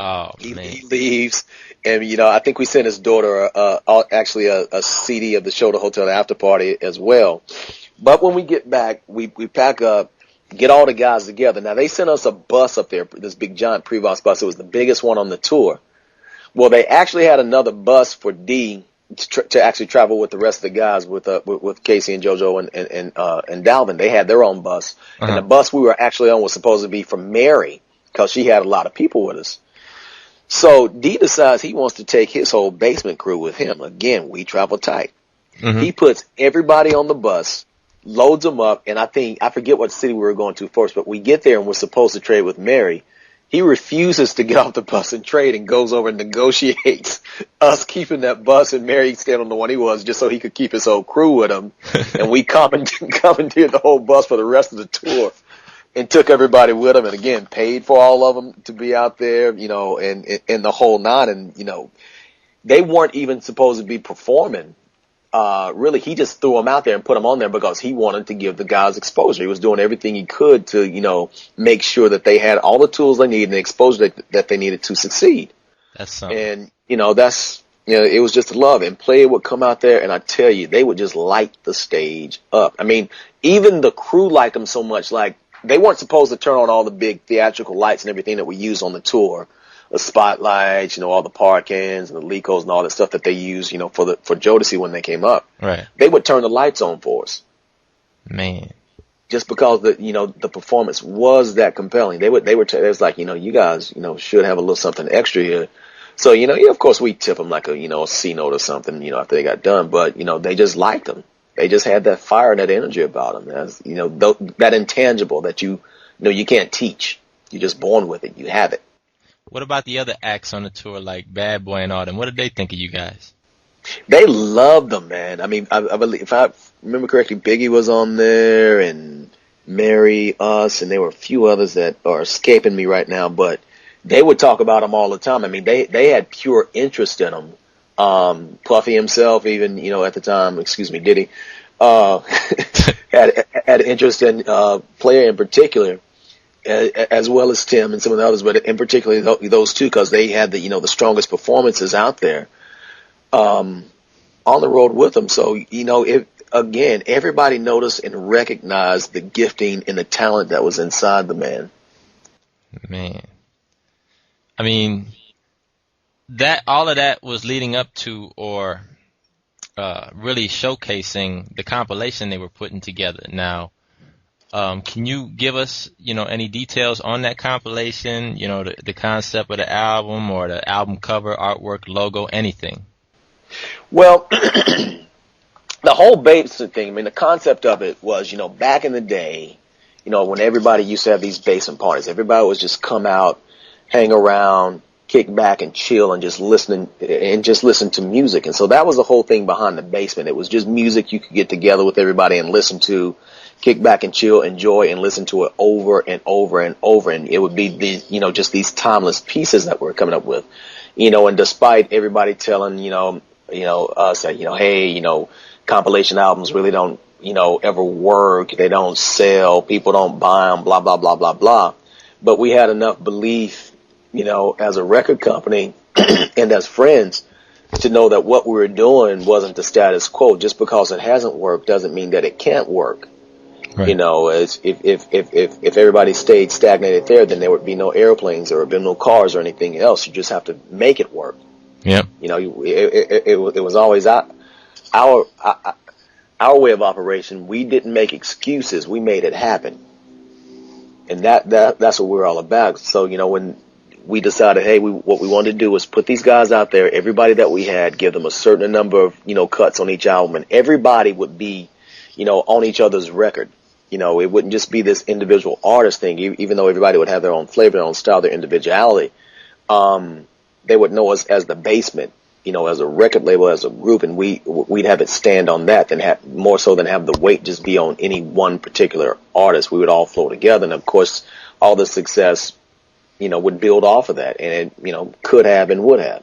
Oh man. He leaves, and I think we sent his daughter actually a CD of the show, the Hotel After Party as well. But when we get back, we pack up, get all the guys together. Now they sent us a bus up there, this big giant Prevost bus. It was the biggest one on the tour. Well, they actually had another bus for D to actually travel with the rest of the guys with Casey and JoJo and Dalvin. They had their own bus, and Uh-huh. the bus we were actually on was supposed to be for Mary because she had a lot of people with us. So D decides he wants to take his whole basement crew with him. Again, we travel tight. Mhm. He puts everybody on the bus, loads them up, and I forget what city we were going to first, but we get there and we're supposed to trade with Mary. He refuses to get off the bus and trade and goes over and negotiates us keeping that bus and Mary staying on the one he was just so he could keep his whole crew with him. And we commandeered the whole bus for the rest of the tour and took everybody with him, and again paid for all of them to be out there, and the whole nine. And they weren't even supposed to be performing. Really, he just threw them out there and put them on there because he wanted to give the guys exposure. He was doing everything he could to, make sure that they had all the tools they needed and the exposure that they needed to succeed. That's something. And that's it was just love. And Player would come out there, and I tell you, they would just light the stage up. I mean, even the crew liked them so much, like. They weren't supposed to turn on all the big theatrical lights and everything that we use on the tour, the spotlights, all the parkins and the Lecos and all that stuff that they use, for Joe to see when they came up. Right. They would turn the lights on for us Man. just because the performance was that compelling. They was like, you guys, should have a little something extra here. So, yeah, of course we tip them like a C note or something, after they got done, but, they just liked them. They just had that fire and that energy about them. As, that intangible that you can't teach. You're just born with it. You have it. What about the other acts on the tour, like Bad Boy and all them? What did they think of you guys? They loved them, man. I mean, I believe, if I remember correctly, Biggie was on there, and Mary, us, and there were a few others that are escaping me right now, but they would talk about them all the time. I mean, they had pure interest in them. Puffy himself, even, at the time, excuse me, Diddy, had interest in, Player in particular, as well as Tim and some of the others, but in particular those two, because they had the strongest performances out there, on the road with them. So, again, everybody noticed and recognized the gifting and the talent that was inside the man. Man. I mean, that all of that was leading up to, or really showcasing the compilation they were putting together. Now, can you give us, any details on that compilation? The concept of the album or the album cover, artwork, logo, anything? Well, the whole Bassment thing, I mean, the concept of it was, back in the day, when everybody used to have these basement parties, everybody would just come out, hang around, kick back and chill and just listen to music. And so that was the whole thing behind the Basement. It was just music you could get together with everybody and listen to, kick back and chill, enjoy, and listen to it over and over and over. And it would be these, just these timeless pieces that we're coming up with, and despite everybody telling, us that, hey, compilation albums really don't, ever work. They don't sell. People don't buy them, blah, blah, blah, blah, blah. But we had enough belief, as a record company and as friends to know that what we were doing wasn't the status quo. Just because it hasn't worked doesn't mean that it can't work. Right. As if everybody stayed stagnated there, then there would be no airplanes, there would be no cars or anything else. You just have to make it work. Yep. It was always our way of operation. We didn't make excuses. We made it happen. And that's what we're all about. So, when we decided, hey, what we wanted to do was put these guys out there, everybody that we had, give them a certain number of, cuts on each album, and everybody would be, on each other's record. It wouldn't just be this individual artist thing, even though everybody would have their own flavor, their own style, their individuality. They would know us as the Basement, as a record label, as a group, and we'd have it stand on that than more so than have the weight just be on any one particular artist. We would all flow together, and of course, all the success, would build off of that, and it, could have and would have.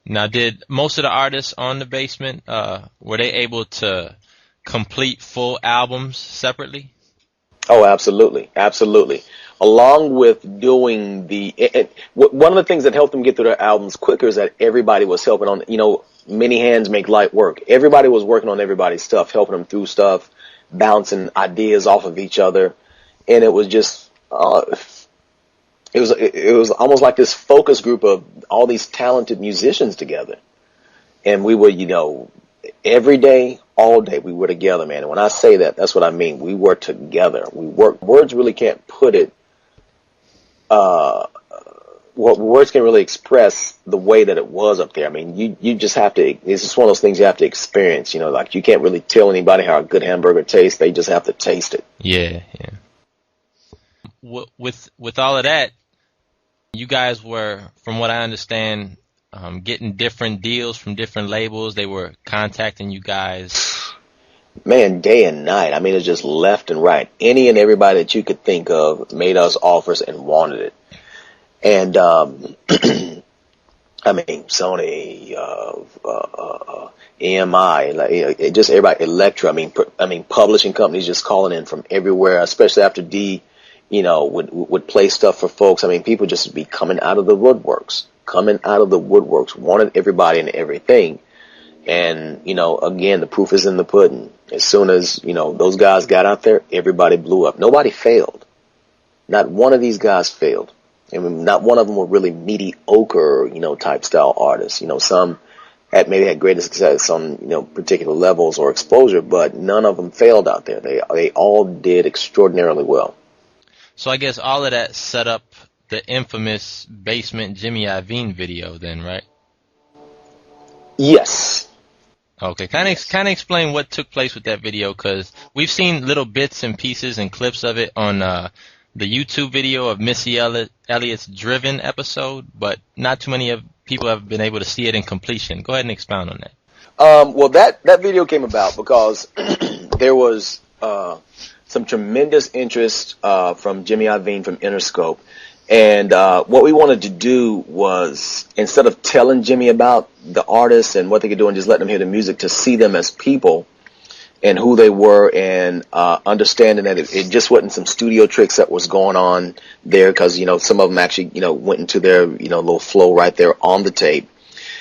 Now, did most of the artists on the Basement, were they able to complete full albums separately? Oh, absolutely, absolutely. along with doing one of the things that helped them get through their albums quicker is that everybody was helping on, many hands make light work. Everybody was working on everybody's stuff, helping them through stuff, bouncing ideas off of each other. And it was just, it was almost like this focus group of all these talented musicians together. And we were, every day, all day, we were together, man. And when I say that, that's what I mean. We were together. We worked. Words really can't put it, words can really express the way that it was up there. I mean, you just have to, it's just one of those things you have to experience, like you can't really tell anybody how a good hamburger tastes. They just have to taste it. Yeah, yeah. With all of that, you guys were, from what I understand, getting different deals from different labels. They were contacting you guys. Man, day and night. I mean, it's just left and right. Any and everybody that you could think of made us offers and wanted it. And, I mean, Sony, EMI, like, just everybody, Elektra. I mean, publishing companies just calling in from everywhere, especially after D, would play stuff for folks. I mean, people just be coming out of the woodworks, wanted everybody and everything. And, again, the proof is in the pudding. As soon as, those guys got out there, everybody blew up. Nobody failed. Not one of these guys failed. I mean, not one of them were really mediocre, type style artists. Some maybe had greater success on, particular levels or exposure, but none of them failed out there. They all did extraordinarily well. So I guess all of that set up the infamous Bassment Jimmy Iovine video then, right? Yes. Okay, kind of explain what took place with that video, because we've seen little bits and pieces and clips of it on the YouTube video of Missy Elliott's Driven episode, but not too many people have been able to see it in completion. Go ahead and expound on that. Well, that video came about because there was some tremendous interest from Jimmy Iovine from Interscope. And what we wanted to do was, instead of telling Jimmy about the artists and what they could do and just letting them hear the music, to see them as people and who they were, and understanding that it just wasn't some studio tricks that was going on there, because, some of them actually, went into their, little flow right there on the tape.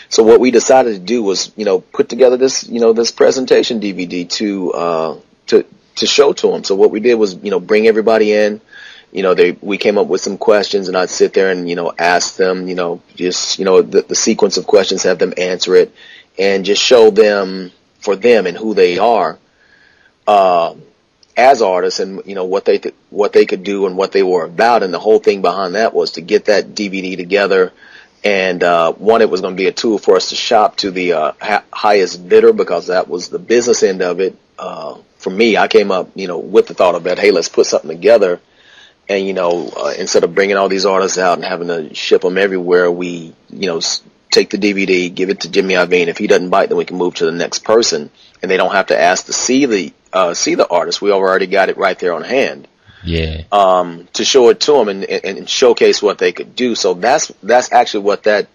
So what we decided to do was, put together this, this presentation DVD to show to them. So what we did was, bring everybody in. We came up with some questions, and I'd sit there and, ask them, the sequence of questions, have them answer it, and just show them for them and who they are, as artists, and, what they could do and what they were about. And the whole thing behind that was to get that DVD together. And, one, it was going to be a tool for us to shop to the, highest bidder, because that was the business end of it. For me, I came up, with the thought of that, hey, let's put something together. And, instead of bringing all these artists out and having to ship them everywhere, we, take the DVD, give it to Jimmy Iovine. If he doesn't bite, then we can move to the next person. And they don't have to ask to see the artist. We already got it right there on hand. Yeah. To show it to them and showcase what they could do. So that's actually what that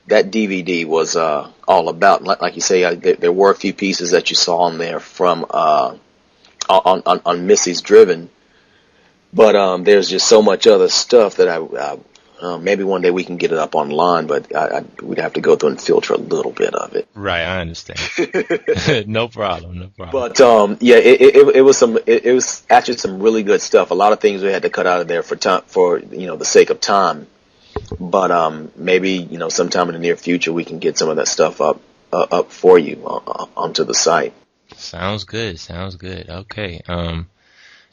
DVD was, all about. Like you say, there were a few pieces that you saw on there from, on Missy's Driven. But there's just so much other stuff that I maybe one day we can get it up online, but we'd have to go through and filter a little bit of it. Right, I understand. No problem. But yeah, it was actually some really good stuff. A lot of things we had to cut out of there for the sake of time. But maybe sometime in the near future we can get some of that stuff up for you onto the site. Sounds good. Okay.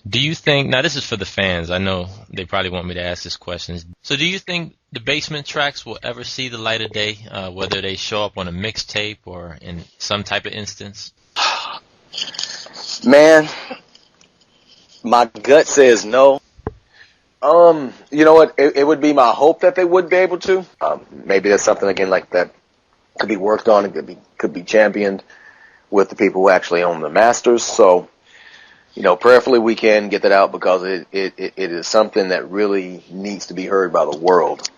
Do you think, now this is for the fans, I know they probably want me to ask this question. So do you think the Bassment tracks will ever see the light of day, whether they show up on a mixtape or in some type of instance? Man, my gut says no. You know what, it would be my hope that they would be able to. Maybe that's something, again, like that could be worked on, it could be championed with the people who actually own the masters. So, prayerfully we can get that out, because it is something that really needs to be heard by the world.